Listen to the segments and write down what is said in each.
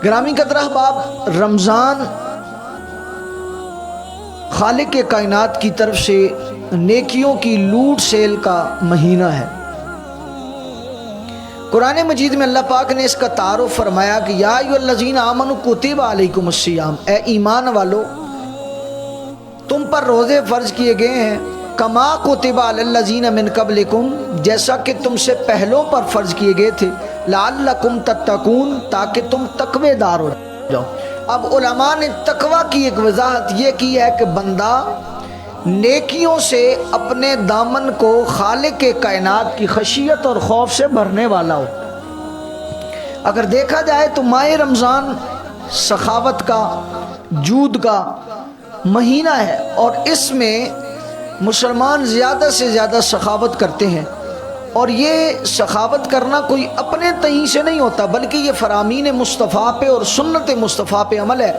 گرامی قدر احباب، رمضان خالق کائنات کی طرف سے نیکیوں کی لوٹ سیل کا مہینہ ہے۔ قرآن مجید میں اللہ پاک نے اس کا تعارف فرمایا کہ یا ایھا الذین آمنوا کتب علیکم الصیام، اے ایمان والو تم پر روزے فرض کیے گئے ہیں، کما کتب علی الذین من قبلکم، جیسا کہ تم سے پہلوں پر فرض کیے گئے تھے، لعلکم تتقون، تاکہ تم تقوی دار ہو جاؤ۔ اب علماء نے تقوی کی ایک وضاحت یہ کی ہے کہ بندہ نیکیوں سے اپنے دامن کو خالق کائنات کی خشیت اور خوف سے بھرنے والا ہو۔ اگر دیکھا جائے تو ماہ رمضان سخاوت کا، جود کا مہینہ ہے، اور اس میں مسلمان زیادہ سے زیادہ سخاوت کرتے ہیں، اور یہ سخاوت کرنا کوئی اپنے تئیں سے نہیں ہوتا، بلکہ یہ فرامین مصطفیٰ پہ اور سنت مصطفیٰ پہ عمل ہے۔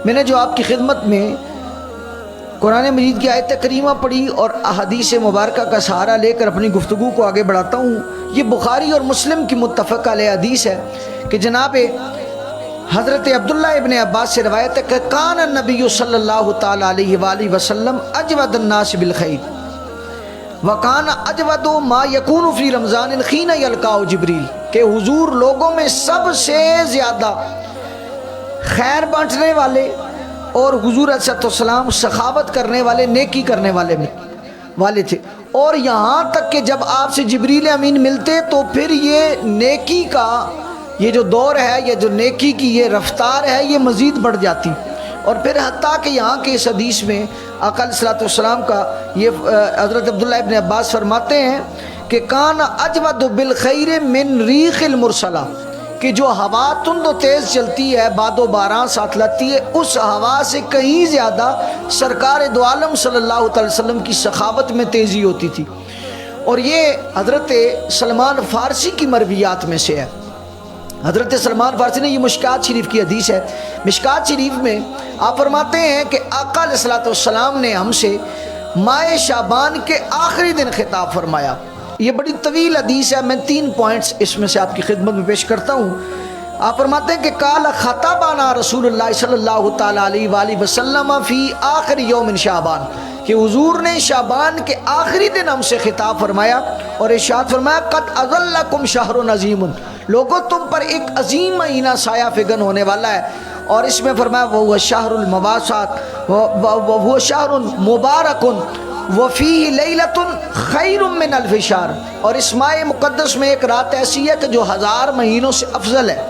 میں نے جو آپ کی خدمت میں قرآن مجید کی آیت کریمہ پڑھی اور احادیث مبارکہ کا سہارا لے کر اپنی گفتگو کو آگے بڑھاتا ہوں، یہ بخاری اور مسلم کی متفق علیہ حدیث ہے کہ جناب حضرت عبداللہ ابن عباس سے روایت ہے کہ کان النبی صلی اللہ تعالی علیہ وآلہ وسلم اجود الناس بالخیر وکان اجود ما یکون فی رمضان حین یلقاہ جبریل، کہ حضور لوگوں میں سب سے زیادہ خیر بانٹنے والے اور حضور علیہ السلام سخاوت کرنے والے، نیکی کرنے والے تھے، اور یہاں تک کہ جب آپ سے جبریل امین ملتے تو پھر یہ نیکی کا یہ جو دور ہے، یہ جو نیکی کی یہ رفتار ہے، یہ مزید بڑھ جاتی، اور پھر حتیٰ کہ یہاں کے اس حدیث میں آقا علیہ السلام کا یہ حضرت عبداللہ ابن عباس فرماتے ہیں کہ کان اجود بالخیر من ریح المرسلہ، کہ جو ہوا تند و تیز چلتی ہے، باد و باران ساتھ لاتی ہے، اس ہوا سے کہیں زیادہ سرکار دو عالم صلی اللہ علیہ وسلم کی سخاوت میں تیزی ہوتی تھی۔ اور یہ حضرت سلمان فارسی کی مرویات میں سے ہے۔ حضرت سلمان فارسی نے، یہ مشکات شریف کی حدیث ہے، مشکات شریف میں آپ فرماتے ہیں کہ آقا علیہ السلام نے ہم سے ماہ شعبان کے آخری دن خطاب فرمایا۔ یہ بڑی طویل حدیث ہے، میں 3 پوائنٹس اس میں سے آپ کی خدمت میں پیش کرتا ہوں۔ آپ فرماتے ہیں کہ قال خطبنا رسول اللہ صلی اللہ تعالی علیہ وآلہ وسلم فی آخر یوم شعبان، کہ حضور نے شعبان کے آخری دن ہم سے خطاب فرمایا اور ارشاد فرمایا قد اظلکم شہر عظیم، لوگوں تم پر ایک عظیم مہینہ سایہ فگن ہونے والا ہے، اور اس میں فرمایا وہ شہر المواسات، وہ شہر مبارک وفیہ لیلۃ خیر من الف شہر، اور اس ماہ مقدس میں ایک رات ایسی ہے کہ جو 1000 مہینوں سے افضل ہے۔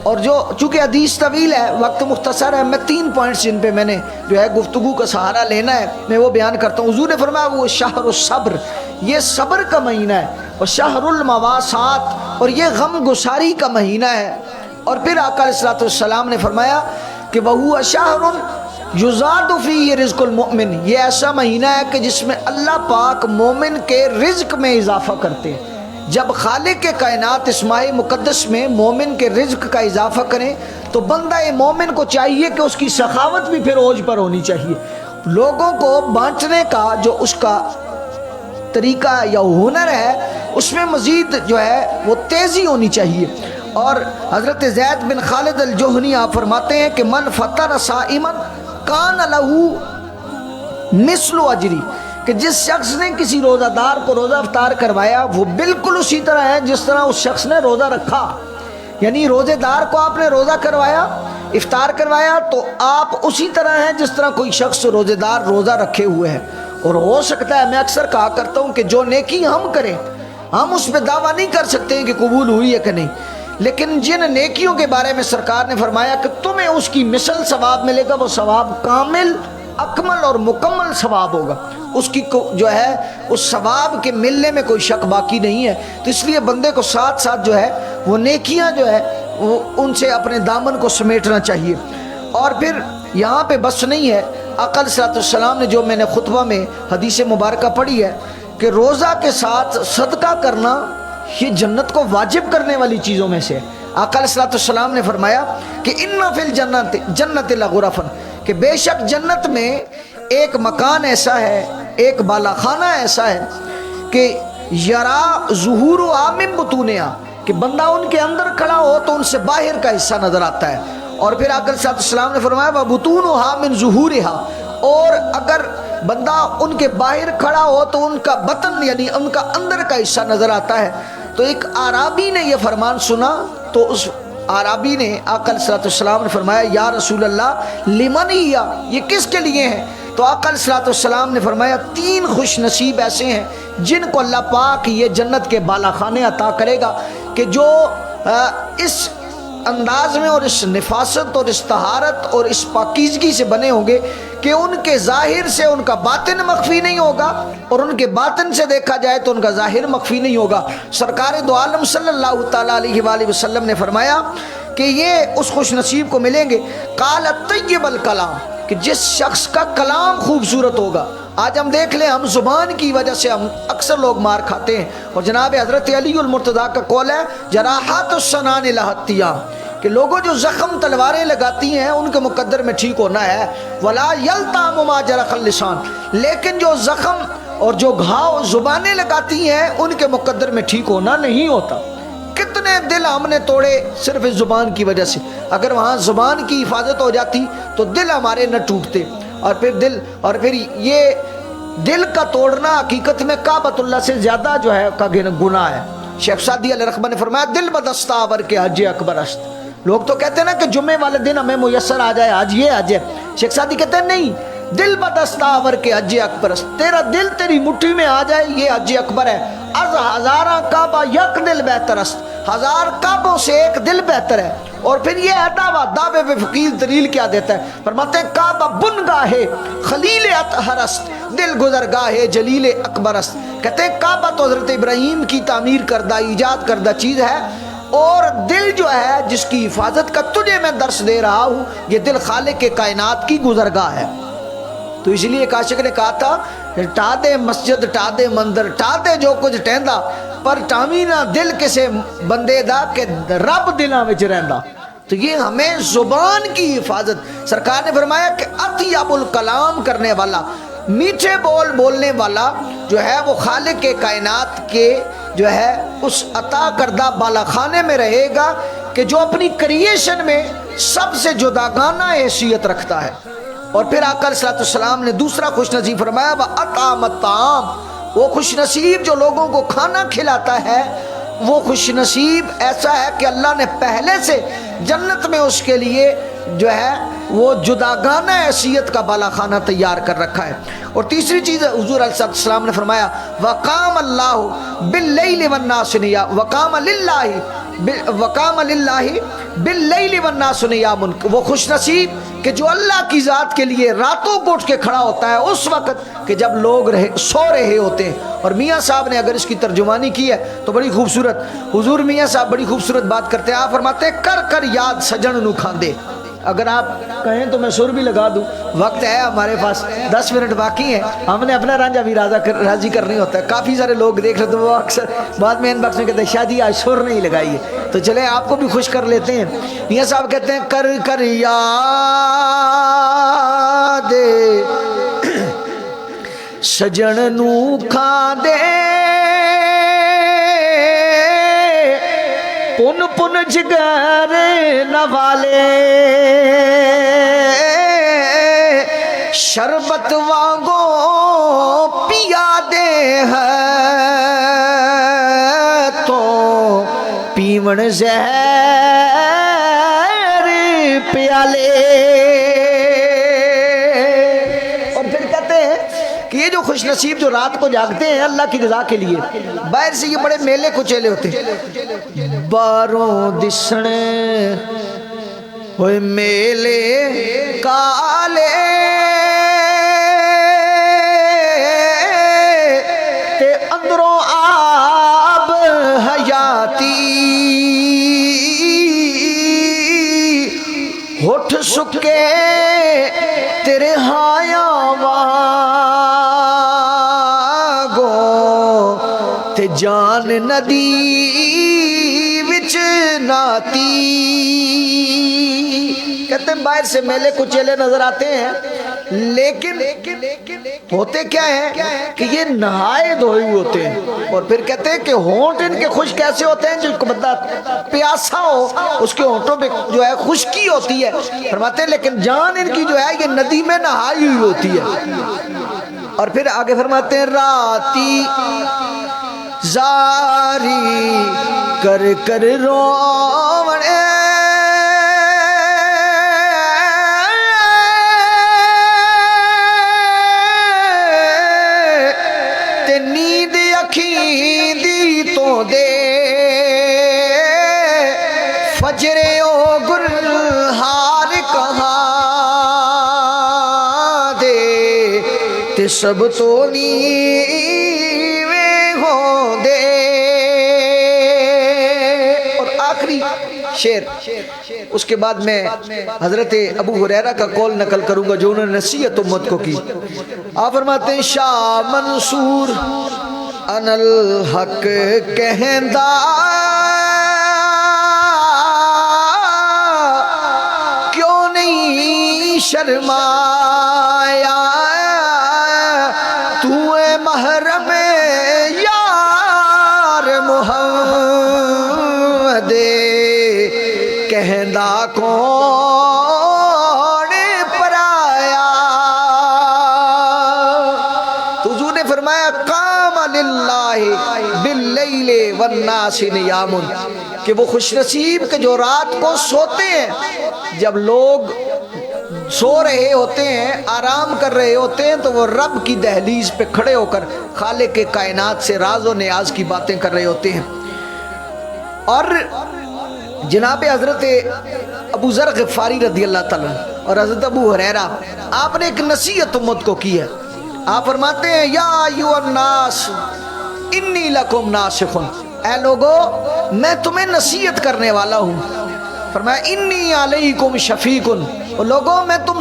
اور جو چونکہ حدیث طویل ہے، وقت مختصر ہے، میں 3 پوائنٹس جن پہ میں نے جو ہے گفتگو کا سہارا لینا ہے میں وہ بیان کرتا ہوں۔ حضور نے فرمایا وہ شہر الصبر، یہ صبر کا مہینہ ہے، اور شہر المواسات، اور یہ غم گساری کا مہینہ ہے۔ اور پھر آقا علیہ السلام نے فرمایا کہ وَهُوَ شَهْرٌ یزاد فیہ رزق المؤمن، یہ ایسا مہینہ ہے کہ جس میں اللہ پاک مومن کے رزق میں اضافہ کرتے ہیں۔ جب خالق کائنات اس ماہ مقدس میں مومن کے رزق کا اضافہ کریں تو بندہ مومن کو چاہیے کہ اس کی سخاوت بھی پھر اوج پر ہونی چاہیے، لوگوں کو بانٹنے کا جو اس کا طریقہ یا ہنر ہے اس میں مزید جو ہے وہ تیزی ہونی چاہیے۔ اور حضرت زید بن خالد الجہنی آپ فرماتے ہیں کہ من فطر صائما کان لہ مثل اجری، کہ جس شخص نے کسی روزہ دار کو روزہ افطار کروایا وہ بالکل اسی طرح ہے جس طرح اس شخص نے روزہ رکھا، یعنی روزے دار کو آپ نے روزہ کروایا، افطار کروایا، تو آپ اسی طرح ہیں جس طرح کوئی شخص روزے دار روزہ رکھے ہوئے ہے۔ اور ہو سکتا ہے، میں اکثر کہا کرتا ہوں کہ جو نیکی ہم کریں ہم اس پہ دعویٰ نہیں کر سکتے ہیں کہ قبول ہوئی ہے کہ نہیں، لیکن جن نیکیوں کے بارے میں سرکار نے فرمایا کہ تمہیں اس کی مثل ثواب ملے گا، وہ ثواب کامل، اکمل اور مکمل ثواب ہوگا، اس کی جو ہے اس ثواب کے ملنے میں کوئی شک باقی نہیں ہے۔ تو اس لیے بندے کو ساتھ ساتھ جو ہے وہ نیکیاں جو ہے وہ ان سے اپنے دامن کو سمیٹنا چاہیے۔ اور پھر یہاں پہ بس نہیں ہے، آقا علیہ السلام نے جو میں نے خطبہ میں حدیث مبارکہ پڑھی ہے کہ روزہ کے ساتھ صدقہ کرنا یہ جنت کو واجب کرنے والی چیزوں میں سے ہے۔ آقا علیہ السلام نے فرمایا کہ ان فی الجنت جنت لغرفن، کہ بے شک جنت میں ایک مکان ایسا ہے، ایک بالا خانہ ایسا ہے کہ یرا ظہور عام بطونہا، کہ کہ بندہ ان کے اندر کھڑا ہو تو ان سے باہر کا حصہ نظر آتا ہے. اور پھر آقا صلی اللہ علیہ وسلم نے فرمایا وَبُطُونُهَا مِن ظُهُورِهَا، اور اگر بندہ ان کے باہر کھڑا ہو تو ان کا بطن یعنی ان کا اندر کا حصہ نظر آتا ہے. تو ایک اعرابی نے یہ فرمان سنا تو اس اعرابی نے آقا صلی اللہ علیہ وسلم نے فرمایا یا رسول اللہ لمن ہیا، یہ کس کے لیے ہے؟ تو آقا صلی اللہ علیہ وسلم نے فرمایا 3 خوش نصیب ایسے ہیں جن کو اللہ پاک یہ جنت کے بالا خانے عطا کرے گا کہ جو اس انداز میں اور اس نفاست اور اس طہارت اور اس پاکیزگی سے بنے ہوں گے کہ ان کے ظاہر سے ان کا باطن مخفی نہیں ہوگا اور ان کے باطن سے دیکھا جائے تو ان کا ظاہر مخفی نہیں ہوگا. سرکار دو عالم صلی اللہ تعالیٰ علیہ وآلہ وسلم نے فرمایا کہ یہ اس خوش نصیب کو ملیں گے قال طیب الکلام، کہ جس شخص کا کلام خوبصورت ہوگا. آج ہم دیکھ لیں ہم زبان کی وجہ سے ہم اکثر لوگ مار کھاتے ہیں، اور جناب حضرت علی المرتضیٰ کا قول ہے جراحات السنان لہتیام، کہ لوگوں جو زخم تلواریں لگاتی ہیں ان کے مقدر میں ٹھیک ہونا ہے. ولا یلتام ما جرح اللسان، لیکن جو زخم اور جو گھاؤ زبانیں لگاتی ہیں ان کے مقدر میں ٹھیک ہونا نہیں ہوتا. کتنے دل ہم نے توڑے صرف اس زبان کی وجہ سے. اگر وہاں زبان کی حفاظت ہو جاتی تو دل ہمارے نہ ٹوٹتے. اور پھر یہ دل کا توڑنا حقیقت میں کعبۃ اللہ سے زیادہ جو ہے کا گناہ ہے. شیخ سعدی علیہ رحمہ نے فرمایا دل بدستاور کے حج اکبر است. لوگ تو کہتے ہیں نا کہ جمعے والے دن ہمیں میسر آ جائے آج یہ حج ہے. شیخ سعدی کہتے ہیں نہیں، دل بدستاور کے حج اکبر است، تیرا دل تیری مٹھی میں آ جائے یہ حج اکبر ہے. از ہزارہ کعبہ یک دل بہتر است، 1000 کعبوں سے ایک دل بہتر ہے. اور پھر یہ دعوے پہ فقیر دلیل کیا دیتا ہے؟ فرماتے ہیں کعبہ بن گاہے خلیل اطہر است، دل گزر گاہے جلیل اکبر است. کہتے ہیں کعبہ تو حضرت ابراہیم کی تعمیر کردہ ایجاد کردہ چیز ہے، اور دل جو ہے جس کی حفاظت کا تجھے میں درس دے رہا ہوں یہ دل خالق کے کائنات کی گزرگاہ ہے. تو اس لیے ایک عاشق نے کہا تھا ٹا دے مسجد ٹا دے مندر ٹا دے جو کچھ ٹہندا، پر ٹامی نہ دل کسے بندے دا کہ رب دلاں وچ رہندا. تو یہ ہمیں زبان کی حفاظت. سرکار نے فرمایا کہ اطیب الکلام کرنے والا، میٹھے بول بولنے والا جو ہے وہ خالق کے کائنات کے جو ہے اس عطا کردہ بالا خانے میں رہے گا کہ جو اپنی کریشن میں سب سے جداگانہ حیثیت رکھتا ہے. اور پھر آقا صلی اللہ علیہ وسلم نے دوسرا خوش نصیب فرمایا وَأَطْعَمَ الطَّعَامَ، وہ خوش نصیب جو لوگوں کو کھانا کھلاتا ہے وہ خوش نصیب ایسا ہے کہ اللہ نے پہلے سے جنت میں اس کے لیے جو ہے وہ جداگانہ حیثیت کا بالا خانہ تیار کر رکھا ہے. اور تیسری چیز حضور علیہ السلام نے فرمایا وقام اللہ باللیل والناس نیا، وقام للہ باللیل والناس نیام، وہ خوش نصیب کہ جو اللہ کی ذات کے لیے راتوں کو اٹھ کے کھڑا ہوتا ہے اس وقت کہ جب لوگ سو رہے ہوتے ہیں. اور میاں صاحب نے اگر اس کی ترجمانی کی ہے تو بڑی خوبصورت، حضور میاں صاحب بڑی خوبصورت بات کرتے ہیں. آپ فرماتے ہیں کر کر یاد سجن نو کھاندے. اگر آپ کہیں تو میں سر بھی لگا دوں، وقت ہے ہمارے پاس 10 منٹ باقی ہیں، ہم نے اپنا رانجھا بھی راضی کرنی ہوتا ہے. کافی سارے لوگ دیکھ رہے تو وہ اکثر بعد میں ان باکس میں کہتے ہیں شاہ جی آج سر نہیں لگائی ہے، تو چلے آپ کو بھی خوش کر لیتے ہیں. میاں صاحب کہتے ہیں کر کر یاد سجن نو کھاندے پن پن جگر نوالے شربت وانگو پیا دے ہے تو پیون زہر پیالے. اور پھر کہتے ہیں کہ یہ جو خوش نصیب جو رات کو جاگتے ہیں اللہ کی رضا کے لیے، باہر سے یہ بڑے میلے کچیلے ہوتے ہیں، باروں دسنے ہوئے میلے کالے تے اندروں آب حیاتی ہوٹھ سکے تیرے ہایا واگو تے جان ندی وچ ناتی. کہتے ہیں باہر سے میلے کچیلے نظر آتے ہیں لیکن ہوتے کیا ہیں کہ یہ نہائے دھوئے ہوتے ہیں، اور پھر کہتے ہیں کہ ہونٹ ان کے خشک کیسے ہوتے ہیں، جو بندہ پیاسا ہو اس کے ہونٹوں پہ جو ہے خشکی ہوتی ہے، فرماتے ہیں لیکن جان ان کی جو ہے یہ ندی میں نہائی ہوئی ہوتی ہے۔ اور پھر آگے فرماتے ہیں راتی زاری کر کر رونے تے نیند اکھیں دی تو دے فجرے او گلہار کہاں دے تے سب تو نیویں ہو دے۔ اور آخری شعر، اس کے بعد میں حضرت ابو ہریرہ کا قول نقل کروں گا جو انہوں نے نصیحت امت کو کی۔ آپ فرماتے ہیں شاہ منصور ان الحق کہندا کیوں نہیں شرمایا، تو اے محرم یار محمد کہندا کون پرایا۔ تو حضور نے فرمایا قام للہ باللیل والناس نیام، کہ وہ خوش نصیب کہ جو رات کو سوتے ہیں، جب لوگ سو رہے ہوتے ہیں، آرام کر رہے ہوتے ہیں، تو وہ رب کی دہلیز پہ کھڑے ہو کر خالق کائنات سے راز و نیاز کی باتیں کر رہے ہوتے ہیں۔ اور جناب حضرت ابو ذر غفاری رضی اللہ تعالیٰ اور حضرت ابو ہریرہ، آپ نے ایک نصیحت امت کو کی ہے۔ آپ فرماتے ہیں یا ایھا الناس انی لکم ناصح، اے لوگو میں تمہیں نصیحت کرنے والا ہوں۔ فرمایا انی علیکم شفیق، اور لوگوں میں تم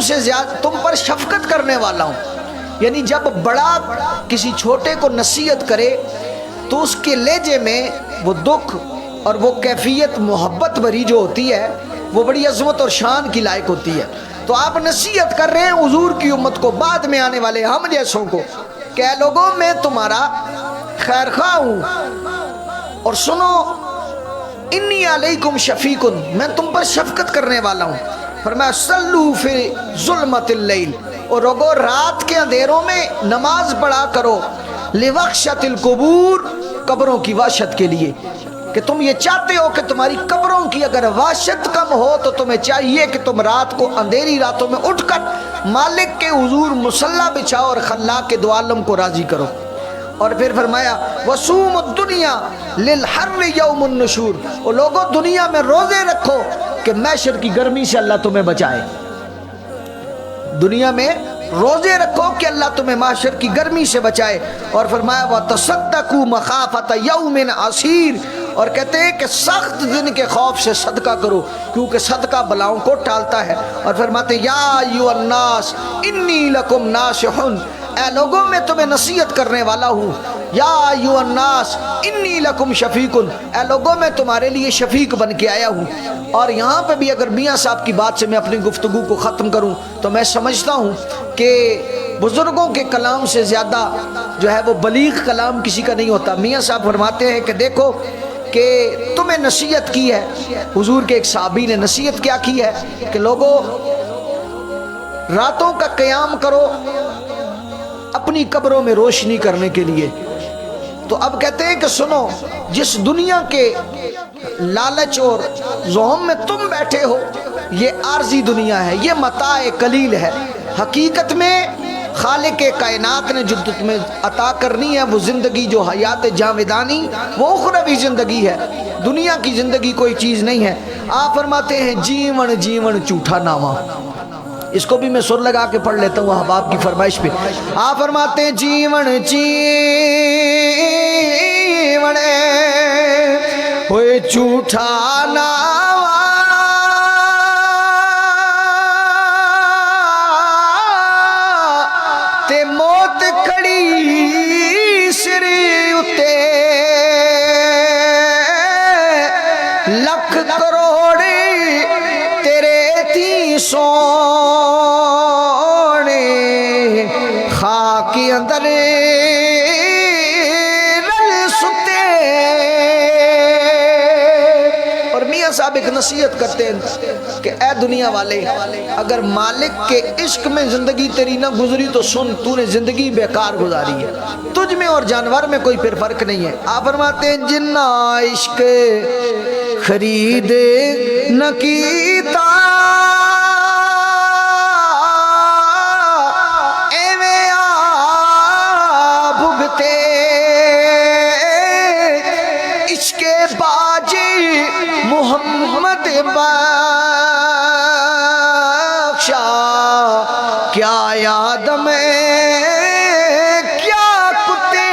پر شفقت کرنے والا ہوں۔ یعنی جب بڑا کسی چھوٹے کو نصیحت کرے تو اس کے لہجے میں وہ دکھ اور وہ کیفیت محبت بھری جو ہوتی ہے وہ بڑی عظمت اور شان کی لائق ہوتی ہے۔ تو آپ نصیحت کر رہے ہیں حضور کی امت کو، بعد میں آنے والے ہم جیسوں کو، کہ اے لوگوں میں تمہارا خیر خواہ ہوں، اور سنو انی علیکم شفیق، میں تم پر شفقت کرنے والا ہوں۔ فرمایا صلو فی ظلمت اللیل، اور رگو رات کے اندھیروں میں نماز پڑھا کرو، لوخشت القبور، قبروں کی وحشت کے لیے، کہ تم یہ چاہتے ہو کہ تمہاری قبروں کی اگر وحشت کم ہو تو تمہیں چاہیے کہ تم رات کو اندھیری راتوں میں اٹھ کر مالک کے حضور مصلی بچھاؤ اور خلاق کے دو عالم کو راضی کرو۔ اور پھر فرمایا وصوم الدنیا للحر یوم النشور، اور لوگوں دنیا میں روزے رکھو کہ محشر کی گرمی سے اللہ تمہیں بچائے۔ دنیا میں روزے رکھو کہ اللہ تمہیں محشر کی گرمی سے بچائے۔ اور فرمایا وتصدقوا مخافۃ یوم عسیر، اور کہتے ہیں کہ سخت دن کے خوف سے صدقہ کرو کیونکہ صدقہ بلاؤں کو ٹالتا ہے۔ اور فرماتے ہیں یا ایھا الناس انی لکم ناصح، اے لوگوں میں تمہیں نصیحت کرنے والا ہوں۔ یا ایھا الناس انی لکم شفیق، اے لوگوں میں تمہارے لیے شفیق بن کے آیا ہوں۔ اور یہاں پہ بھی اگر میاں صاحب کی بات سے میں اپنی گفتگو کو ختم کروں تو میں سمجھتا ہوں کہ بزرگوں کے کلام سے زیادہ جو ہے وہ بلیغ کلام کسی کا نہیں ہوتا۔ میاں صاحب فرماتے ہیں کہ دیکھو کہ تمہیں نصیحت کی ہے، حضور کے ایک صحابی نے نصیحت کیا کی ہے کہ لوگوں راتوں کا قیام کرو اپنی قبروں میں روشنی کرنے کے لیے۔ تو اب کہتے ہیں کہ سنو، جس دنیا کے لالچ اور زوم میں تم بیٹھے ہو یہ عارضی دنیا ہے، یہ متاع قلیل ہے۔ حقیقت میں خالق کائنات نے جو تمہیں عطا کرنی ہے وہ زندگی جو حیات جاودانی، وہ اخروی زندگی ہے، دنیا کی زندگی کوئی چیز نہیں ہے۔ آپ فرماتے ہیں جیون جیون جھوٹا نامہ، اس کو بھی میں سر لگا کے پڑھ لیتا ہوں احباب کی فرمائش پہ۔ آپ فرماتے ہیں جیون جیون ہوئے جھوٹا نامہ، تے موت کھڑی سر اتے، لکھ کروڑ تیرے تھی سونے کے اندر ستے، اور میاں صاحب ایک نصیحت کرتے ہیں کہ اے دنیا والے، اگر مالک کے عشق میں زندگی تیری نہ گزری تو سن، تو نے زندگی بیکار گزاری ہے، تجھ میں اور جانور میں کوئی پھر فرق نہیں ہے۔ آپ فرماتے ہیں جنہ عشق خرید نہ کیتا ایویں آ بھگتے، عشق باجی محمد بخشا، کیا یاد میں کیا کتے،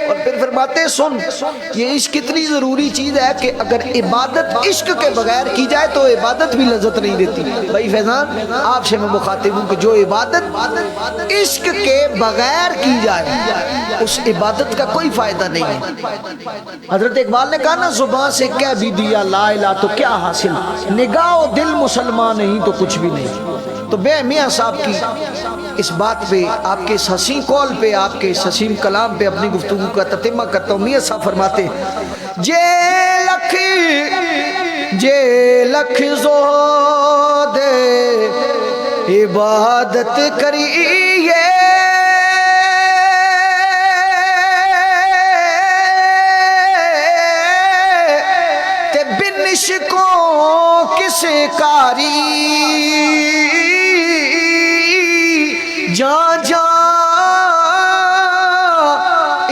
اور پھر فرماتے ہیں سن، یہ عشق اتنی ضروری چیز ہے کہ اگر عبادت عشق کے بغیر کی جائے تو عبادت بھی لذت نہیں دیتی۔ بھائی فیضان، آپ سے میں مخاطب ہوں کہ جو عبادت عشق کے بغیر کی جائے اس عبادت کا کوئی فائدہ نہیں ہے۔ حضرت اقبال نے کہا نا، زبان سے کہہ بھی دیا لا الہ تو کیا حاصل، نگاہ و دل مسلمان نہیں تو کچھ بھی نہیں۔ تو میں میاں صاحب کی اس بات پہ، آپ کے اس حسین قول پہ، آپ کے اس حسین کلام پہ اپنی گفتگو کا تتمہ کرتا ہوں۔ میاں صاحب فرماتے جے لکھ زہد عبادت کریے، تے بن عشقوں کس کاری، جان جان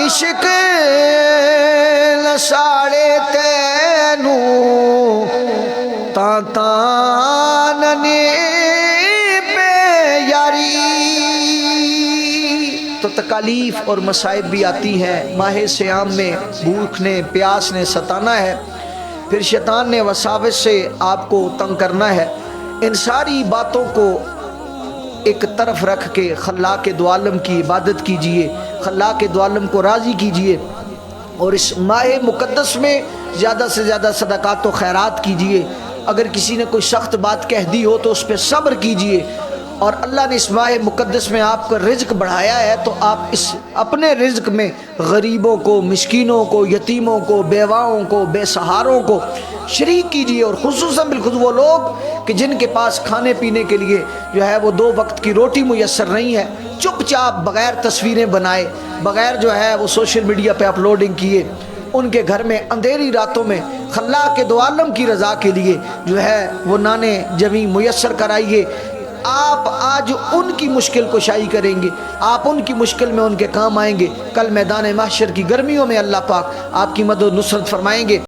عشق لساڑے تینو، تان تان بے یاری۔ تو تکالیف اور مصائب بھی آتی ہیں، ماہ سیام میں بھوک نے پیاس نے ستانا ہے، پھر شیطان نے وساوس سے آپ کو تنگ کرنا ہے۔ ان ساری باتوں کو ایک طرف رکھ کے خلاق دو عالم کی عبادت کیجئے، خلاق دو عالم کو راضی کیجئے، اور اس ماہ مقدس میں زیادہ سے زیادہ صدقات و خیرات کیجئے۔ اگر کسی نے کوئی سخت بات کہہ دی ہو تو اس پہ صبر کیجئے، اور اللہ نے اس ماہ مقدس میں آپ کا رزق بڑھایا ہے تو آپ اس اپنے رزق میں غریبوں کو، مسکینوں کو، یتیموں کو، بیواؤں کو، بے سہاروں کو شریک کیجئے، اور خصوصاً بالخصوص وہ لوگ کہ جن کے پاس کھانے پینے کے لیے جو ہے وہ 2 وقت کی روٹی میسر نہیں ہے، چپ چاپ بغیر تصویریں بنائے، بغیر جو ہے وہ سوشل میڈیا پہ اپلوڈنگ کیے، ان کے گھر میں اندھیری راتوں میں خلاق دو عالم کی رضا کے لیے جو ہے وہ نانے جمی میسر کرائیے۔ آپ آج ان کی مشکل کشائی کریں گے، آپ ان کی مشکل میں ان کے کام آئیں گے، کل میدان محشر کی گرمیوں میں اللہ پاک آپ کی مدد و نصرت فرمائیں گے۔